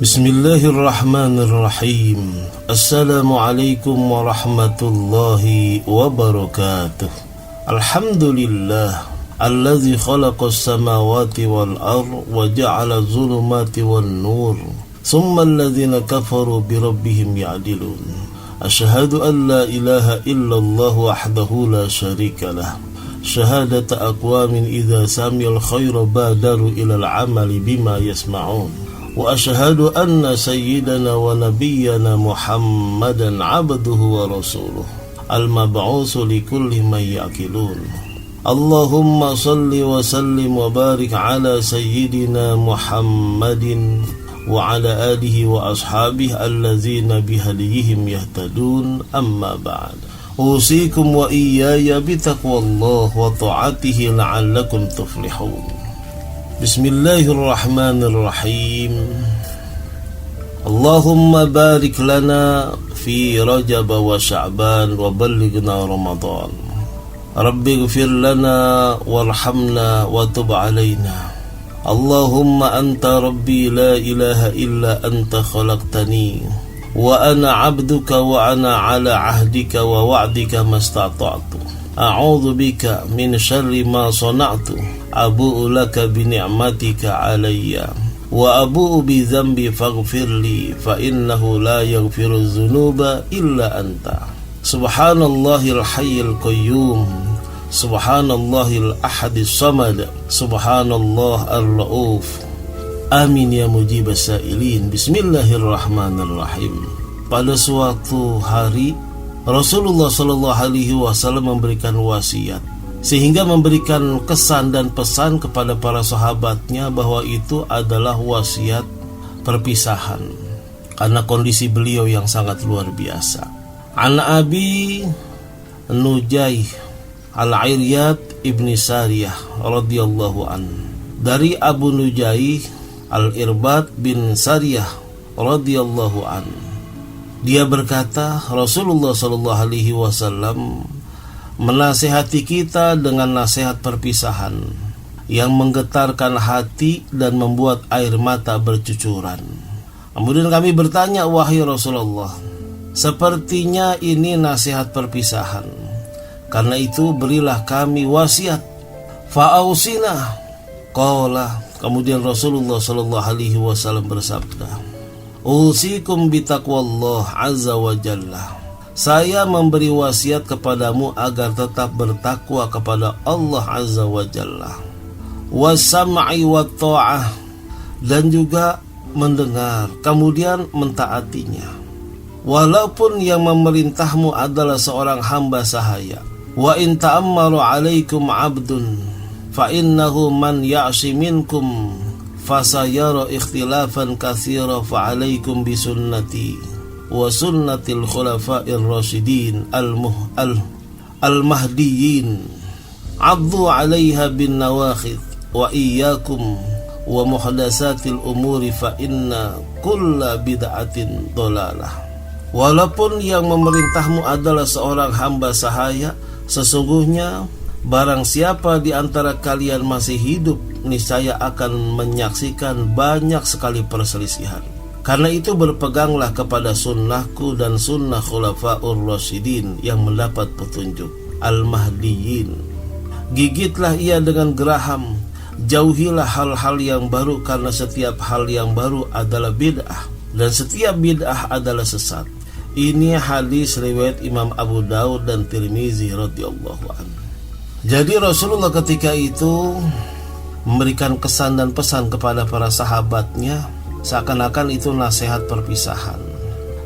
Bismillahirrahmanirrahim. Assalamualaikum warahmatullahi wabarakatuh. Alhamdulillah alladzi khalaqas samawati wal ardh wa ja'ala adh-dhulumati wan nur. Tsumma alladhina kafaru bi rabbihim ya'dilun. Asyhadu an la ilaha illallah wahdahu la syarika lah. Syahadata aqwamin idza samiyal khayra badaru ilal amali bima yasma'un. Wa asyhadu anna sayyidana wa nabiyyana Muhammadan abduhu wa rasuluh al-mab'usu likulli man ya'qilun. Allahumma salli wa sallim wa barik ala sayyidina Muhammadin wa ala alihi wa ashabihi allazina bihadiyihim yahtadun, amma ba'd. Usikum wa iyaya bitaqwallah wa ta'atihi la'allakum tuflihun. Bismillahirrahmanirrahim. Allahumma barik lana fi Rajab wa Sya'ban wa ballighna Ramadan. Rabbi ighfir lana warhamna wa tub alaina. Allahumma anta rabbi la ilaha illa anta khalaqtani wa ana 'abduka wa ana 'ala 'ahdika wa wa'dika mastata'tu. A'udzu bika min syarri ma sana'tu. Abu'u laka bi ni'matika alayya wa abu'u bi dzambi faghfirli fa innahu la yaghfiru dzunuba illa anta. Subhanallahil hayyil qayyum. Subhanallahil ahadis samad. Subhanallah ar-rauf. Amin ya mujibas sa'ilin. Bismillahirrahmanirrahim. Pada suatu hari Rasulullah SAW memberikan wasiat, sehingga memberikan kesan dan pesan kepada para sahabatnya bahwa itu adalah wasiat perpisahan, karena kondisi beliau yang sangat luar biasa. An Abi Nujaih Al-Iryad ibni Sariyah radhiyallahu an, dari Abu Nujaih Al-Irbad bin Sariyah radhiyallahu an, dia berkata, Rasulullah SAW menasihati kita dengan nasihat perpisahan yang menggetarkan hati dan membuat air mata bercucuran. Kemudian kami bertanya, wahai Rasulullah, sepertinya ini nasihat perpisahan, karena itu berilah kami wasiat. Fa'ausina. Qala. Kemudian Rasulullah SAW bersabda, Usikum bitaqwallah azza wa jalla. Saya memberi wasiat kepadamu agar tetap bertakwa kepada Allah azza wa jalla. Wasam'i wa ta'ah, dan juga mendengar kemudian mentaatinya. Walaupun yang memerintahmu adalah seorang hamba sahaya. Wa in ta'ammaru alaikum 'abdun fa innahu man ya'si minkum fasayara ikhtilafan katsira fa alaikum bisunnati wa sunnatil khulafa'ir rasyidin al-mahdiyyin 'addu 'alaiha bin nawakhidh wa iyyakum wa muhdatsatil umuri fa inna kulla bid'atin dhalalah. Walaupun yang memerintahmu adalah seorang hamba sahaya, sesungguhnya barang siapa di antara kalian masih hidup, niscaya akan menyaksikan banyak sekali perselisihan. Karena itu berpeganglah kepada sunnahku dan sunnah khulafa'ur rasyidin yang mendapat petunjuk, al-mahdiyyin. Gigitlah ia dengan geraham, jauhilah hal-hal yang baru, karena setiap hal yang baru adalah bid'ah dan setiap bid'ah adalah sesat. Ini hadis riwayat Imam Abu Daud dan Tirmizi radhiyallahu anhu. Jadi Rasulullah ketika itu memberikan kesan dan pesan kepada para sahabatnya, seakan-akan itu nasihat perpisahan.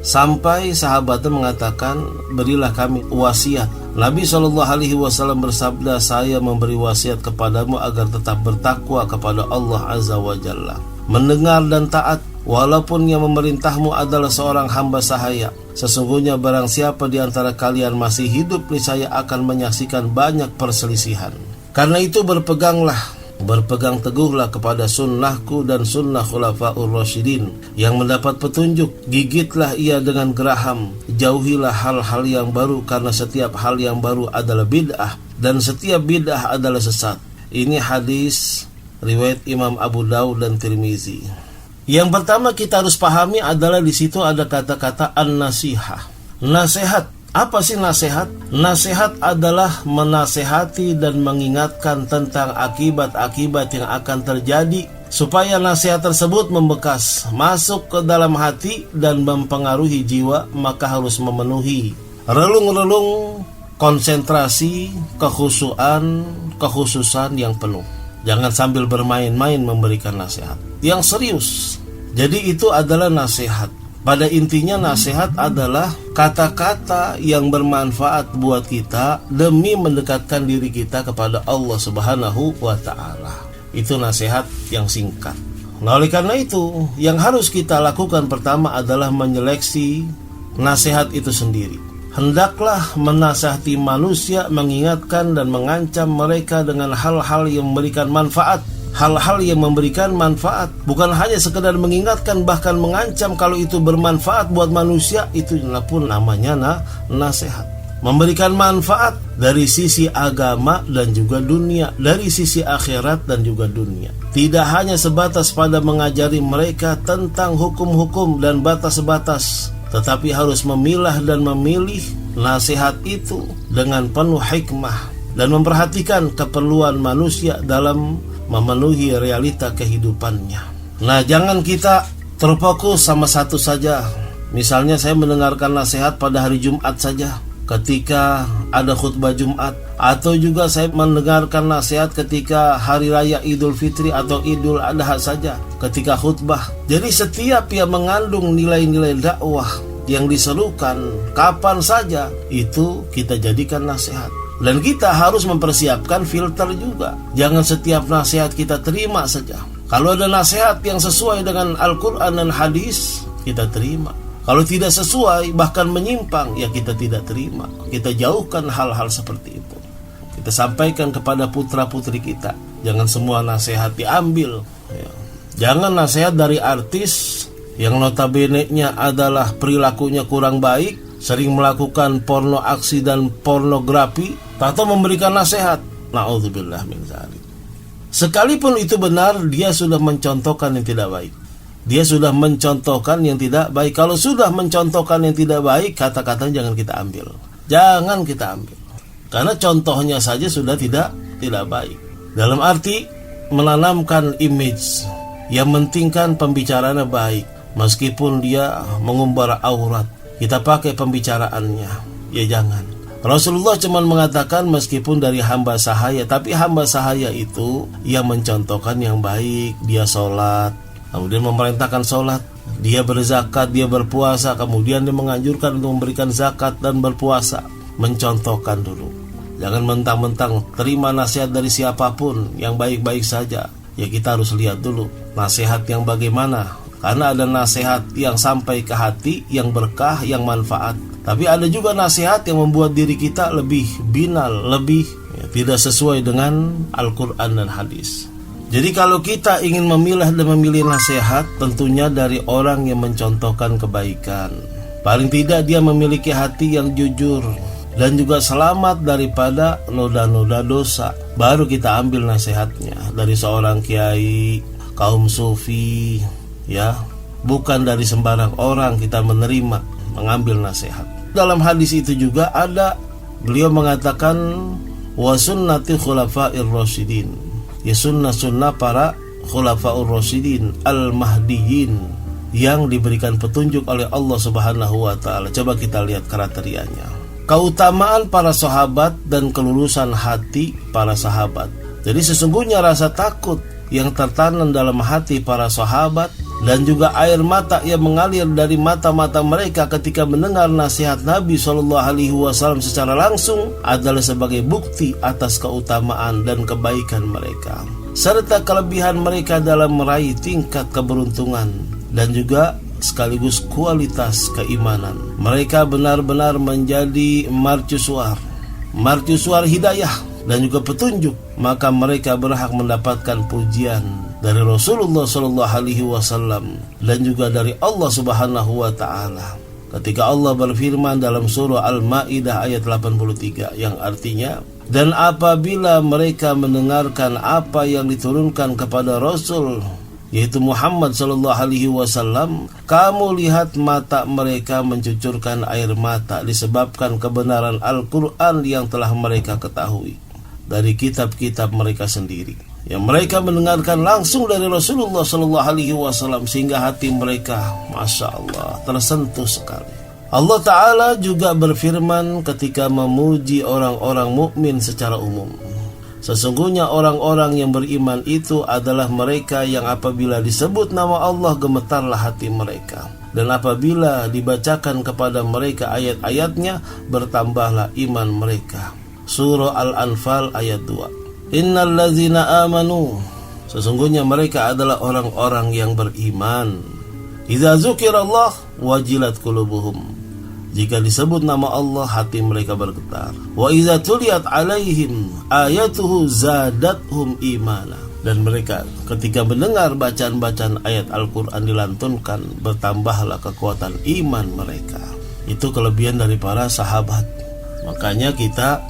Sampai sahabatnya mengatakan, berilah kami wasiat. Nabi SAW bersabda, saya memberi wasiat kepadamu agar tetap bertakwa kepada Allah Azza wa Jalla, mendengar dan taat, walaupun yang memerintahmu adalah seorang hamba sahaya. Sesungguhnya barang siapa di antara kalian masih hidup, niscaya akan menyaksikan banyak perselisihan. Karena itu berpegang teguhlah kepada sunnahku dan sunnah khulafa'ur rasyidin yang mendapat petunjuk. Gigitlah ia dengan geraham, jauhilah hal-hal yang baru, karena setiap hal yang baru adalah bid'ah dan setiap bid'ah adalah sesat. Ini hadis riwayat Imam Abu Daud dan Tirmizi. Yang pertama kita harus pahami adalah di situ ada kata-kata an-nasihah. Nasihat. Apa sih nasihat? Nasihat adalah menasehati dan mengingatkan tentang akibat-akibat yang akan terjadi, supaya nasihat tersebut membekas, masuk ke dalam hati dan mempengaruhi jiwa. Maka harus memenuhi relung-relung konsentrasi, kekhususan yang penuh. Jangan sambil bermain-main memberikan nasihat yang serius. Jadi itu adalah nasihat. Pada intinya nasihat adalah kata-kata yang bermanfaat buat kita demi mendekatkan diri kita kepada Allah Subhanahu wa ta'ala. Itu nasihat yang singkat. Nah, oleh karena itu, yang harus kita lakukan pertama adalah menyeleksi nasihat itu sendiri. Hendaklah menasihati manusia, mengingatkan dan mengancam mereka dengan hal-hal yang memberikan manfaat. Hal-hal yang memberikan manfaat, bukan hanya sekedar mengingatkan, bahkan mengancam. Kalau itu bermanfaat buat manusia, itu pun namanya nasihat. Memberikan manfaat dari sisi agama dan juga dunia, dari sisi akhirat dan juga dunia. Tidak hanya sebatas pada mengajari mereka tentang hukum-hukum dan batas-batas, tetapi harus memilah dan memilih nasihat itu dengan penuh hikmah dan memperhatikan keperluan manusia dalam memenuhi realita kehidupannya. Nah, jangan kita terfokus sama satu saja. Misalnya saya mendengarkan nasihat pada hari Jumat saja, ketika ada khutbah Jumat, atau juga saya mendengarkan nasihat ketika hari raya Idul Fitri atau Idul Adha saja, ketika khutbah. Jadi setiap yang mengandung nilai-nilai dakwah yang diserukan kapan saja, itu kita jadikan nasihat. Dan kita harus mempersiapkan filter juga. Jangan setiap nasihat kita terima saja. Kalau ada nasihat yang sesuai dengan Al-Quran dan hadis, kita terima. Kalau tidak sesuai, bahkan menyimpang, ya kita tidak terima. Kita jauhkan hal-hal seperti itu. Kita sampaikan kepada putra-putri kita. Jangan semua nasihat diambil. Jangan nasihat dari artis yang notabene-nya adalah perilakunya kurang baik, sering melakukan porno aksi dan pornografi, atau memberikan nasihat. Na'udzubillah min dzalik. Sekalipun itu benar, dia sudah mencontohkan yang tidak baik. Dia sudah mencontohkan yang tidak baik. Kalau sudah mencontohkan yang tidak baik, kata-katanya jangan kita ambil. Jangan kita ambil. Karena contohnya saja sudah tidak baik. Dalam arti menanamkan image, yang pentingkan pembicaraannya baik. Meskipun dia mengumbar aurat, kita pakai pembicaraannya. Ya jangan. Rasulullah cuma mengatakan meskipun dari hamba sahaya, tapi hamba sahaya itu yang mencontohkan yang baik. Dia sholat, kemudian memerintahkan sholat. Dia berzakat, dia berpuasa, kemudian dia menganjurkan untuk memberikan zakat dan berpuasa. Mencontohkan dulu. Jangan mentang-mentang terima nasihat dari siapapun yang baik-baik saja. Ya kita harus lihat dulu nasihat yang bagaimana. Karena ada nasihat yang sampai ke hati, yang berkah, yang manfaat. Tapi ada juga nasihat yang membuat diri kita lebih binal, lebih tidak sesuai dengan Al-Quran dan hadis. Jadi kalau kita ingin memilah dan memilih nasihat, tentunya dari orang yang mencontohkan kebaikan. Paling tidak dia memiliki hati yang jujur dan juga selamat daripada noda-noda dosa. Baru kita ambil nasihatnya dari seorang kiai, kaum sufi, ya, bukan dari sembarang orang kita menerima, mengambil nasihat. Dalam hadis itu juga ada, beliau mengatakan wa sunnati khulafa'ir rasyidin, ya sunnah-sunnah para khulafa'ur rasyidin al-mahdiyin, yang diberikan petunjuk oleh Allah Subhanahu wa ta'ala. Coba kita lihat kriterianya. Keutamaan para sahabat dan kelulusan hati para sahabat. Jadi sesungguhnya rasa takut yang tertanam dalam hati para sahabat dan juga air mata yang mengalir dari mata-mata mereka ketika mendengar nasihat Nabi SAW secara langsung adalah sebagai bukti atas keutamaan dan kebaikan mereka, serta kelebihan mereka dalam meraih tingkat keberuntungan dan juga sekaligus kualitas keimanan. Mereka benar-benar menjadi mercusuar hidayah dan juga petunjuk. Maka mereka berhak mendapatkan pujian dari Rasulullah SAW dan juga dari Allah Subhanahu wa ta'ala. Ketika Allah berfirman dalam surah Al-Ma'idah ayat 83, yang artinya, dan apabila mereka mendengarkan apa yang diturunkan kepada Rasul yaitu Muhammad sallallahu alaihi wasallam, kamu lihat mata mereka mencucurkan air mata disebabkan kebenaran Al-Quran yang telah mereka ketahui dari kitab-kitab mereka sendiri, yang mereka mendengarkan langsung dari Rasulullah sallallahu alaihi wasallam, sehingga hati mereka, masya Allah, tersentuh sekali. Allah Ta'ala juga berfirman ketika memuji orang-orang mukmin secara umum, sesungguhnya orang-orang yang beriman itu adalah mereka yang apabila disebut nama Allah gemetarlah hati mereka, dan apabila dibacakan kepada mereka ayat-ayatnya bertambahlah iman mereka. Surah Al-Anfal ayat 2. Innal ladzina amanu, sesungguhnya mereka adalah orang-orang yang beriman. Idza dzukirallah wajilat qulubuhum, jika disebut nama Allah hati mereka bergetar. Wa idza tuliyat alaihim ayatuhu zadathum imana, dan mereka ketika mendengar bacaan-bacaan ayat Al-Quran dilantunkan bertambahlah kekuatan iman mereka. Itu kelebihan dari para sahabat. Makanya kita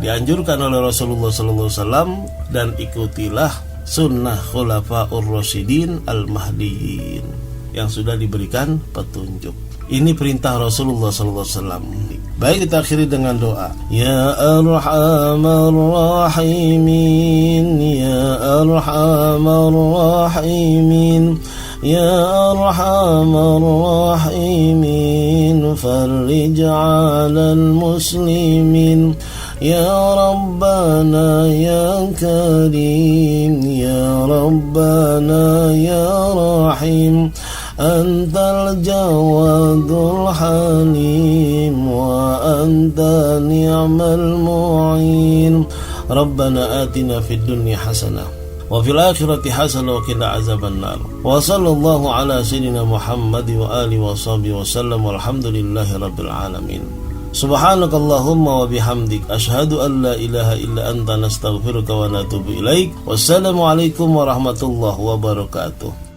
dianjurkan oleh Rasulullah SAW, dan ikutilah sunnah khulafaur rasyidin al-mahdiyyin yang sudah diberikan petunjuk. Ini perintah Rasulullah SAW. Baik, kita akhiri dengan doa. Ya Arhamar Rahimin, Ya Arhamar Rahimin, Ya Arhamar Rahimin, farij 'alal muslimin, Ya Rabbana Ya Karim, Ya Rabbana Ya Rahim, Antal Jawadul Halim, wa anta ni'mal mu'in. Rabbana atina fid dunya hasanah wa fil akhirati hasanah wa qina azaban nar. Wa sallallahu ala sayyidina Muhammad wa alihi wa sahbihi wa sallam, walhamdulillahi rabbil alamin. Subhanakallahumma wa bihamdik, asyhadu an la ilaha illa anta, nastaghfiruka wa natubu ilaik. Wassalamu alaikum warahmatullahi wabarakatuh.